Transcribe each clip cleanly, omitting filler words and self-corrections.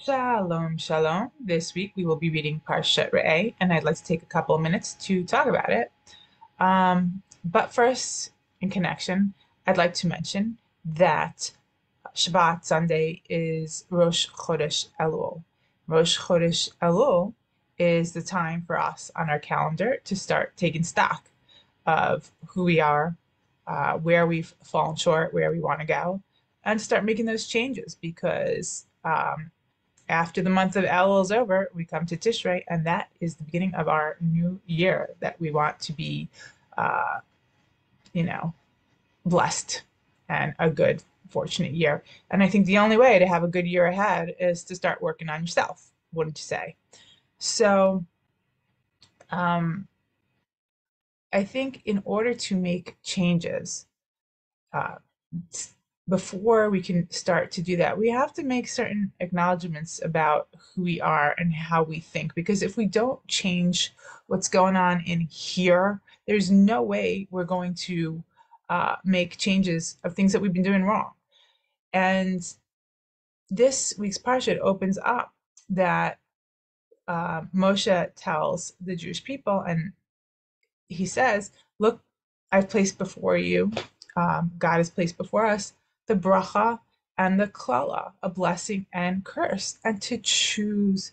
Shalom, shalom. This week we will be reading Parshat Re'eh, and I'd like to take a couple of minutes to talk about it. But first, in connection, I'd like to mention that Shabbat Sunday is Rosh Chodesh Elul. Rosh Chodesh Elul is the time for us on our calendar to start taking stock of who we are, where we've fallen short, where we want to go, and start making those changes because after the month of Elul is over, we come to Tishrei, and that is the beginning of our new year that we want to be, uh, you know, blessed and a good, fortunate year. And I think the only way to have a good year ahead is to start working on yourself, wouldn't you say? So, um, I think in order to make changes, uh, before we can start to do that, we have to make certain acknowledgments about who we are and how we think. Because if we don't change what's going on in here, there's no way we're going to make changes of things that we've been doing wrong. And this week's Parshat opens up that Moshe tells the Jewish people, and he says, look, I've placed before you, God has placed before us the bracha and the klala, a blessing and curse, and to choose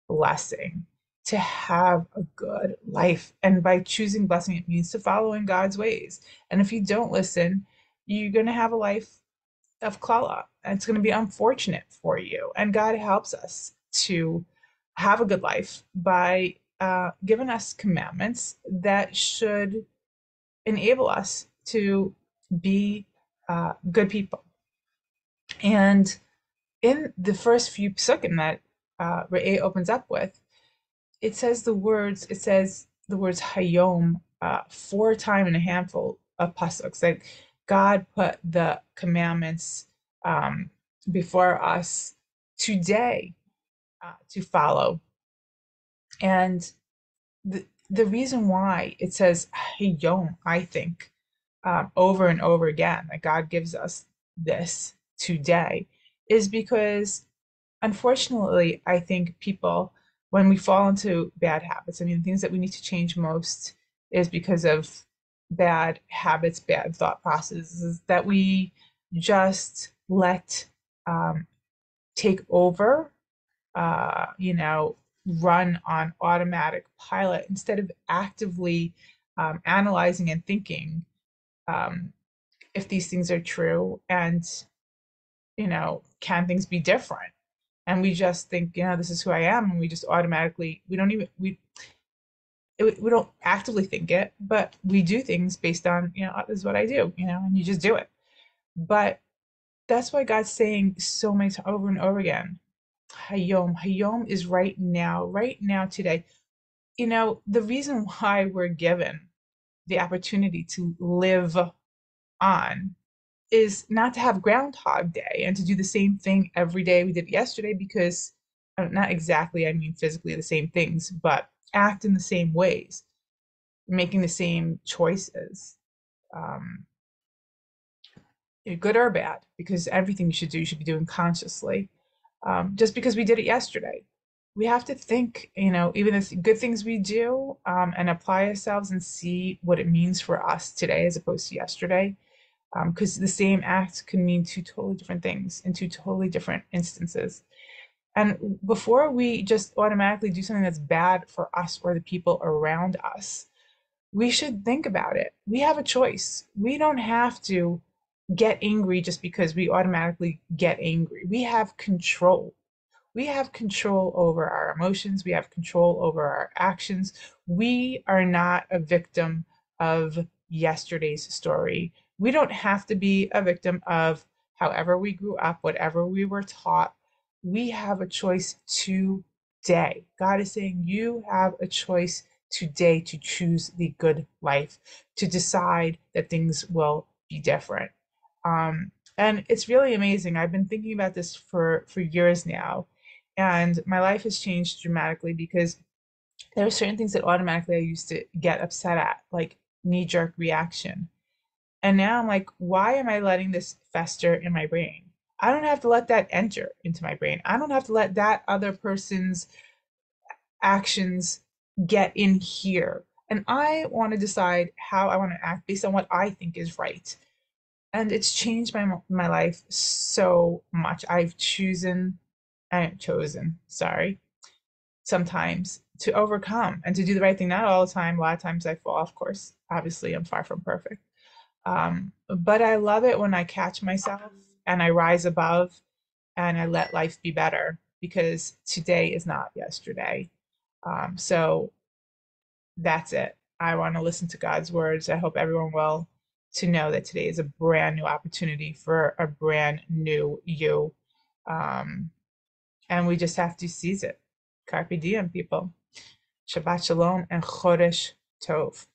blessing, to have a good life. And by choosing blessing, it means to follow in God's ways. And if you don't listen, you're going to have a life of klala, and it's going to be unfortunate for you. And God helps us to have a good life by giving us commandments that should enable us to be good people. And in the first few psukim that Re'eh opens up with, it says the words hayom four times in a handful of pasuks. Like God put the commandments before us today to follow. And the reason why it says hayom, I think, over and over again, that God gives us this today, is because unfortunately, I think people, when we fall into bad habits, I mean, the things that we need to change most is because of bad habits, bad thought processes that we just let um, take over, run on automatic pilot instead of actively analyzing and thinking um, if these things are true and, can things be different? And we just think, this is who I am, and we just automatically, we don't even we don't actively think it, but we do things based on, this is what I do, and you just do it. But that's why God's saying so many times over and over again, Hayom. Hayom is right now, today. The reason why we're given the opportunity to live on is not to have Groundhog Day and to do the same thing every day we did yesterday, because not exactly, I mean physically the same things, but act in the same ways, making the same choices, um, good or bad, because everything you should be doing consciously. Just because we did it yesterday, we have to think, even the good things we do, and apply ourselves and see what it means for us today as opposed to yesterday, because the same act can mean two totally different things in two totally different instances. And before we just automatically do something that's bad for us or the people around us, we should think about it. We have a choice. We don't have to get angry just because we automatically get angry. We have control. We have control over our emotions. We have control over our actions. We are not a victim of yesterday's story. We don't have to be a victim of however we grew up, whatever we were taught. We have a choice today. God is saying you have a choice today to choose the good life, to decide that things will be different. And it's really amazing. I've been thinking about this for years now, and my life has changed dramatically because there are certain things that automatically I used to get upset at, like knee-jerk reaction. And now I'm like, why am I letting this fester in my brain? I don't have to let that enter into my brain. I don't have to let that other person's actions get in here. And I want to decide how I want to act based on what I think is right. And it's changed my life so much. I have chosen, sorry, sometimes to overcome and to do the right thing. Not all the time. A lot of times I fall, of course. Obviously, I'm far from perfect. But I love it when I catch myself and I rise above and I let life be better because today is not yesterday. So that's it. I want to listen to God's words. I hope everyone will to know that today is a brand new opportunity for a brand new you. Um, and we just have to seize it. Carpe diem, people. Shabbat shalom and chodesh tov.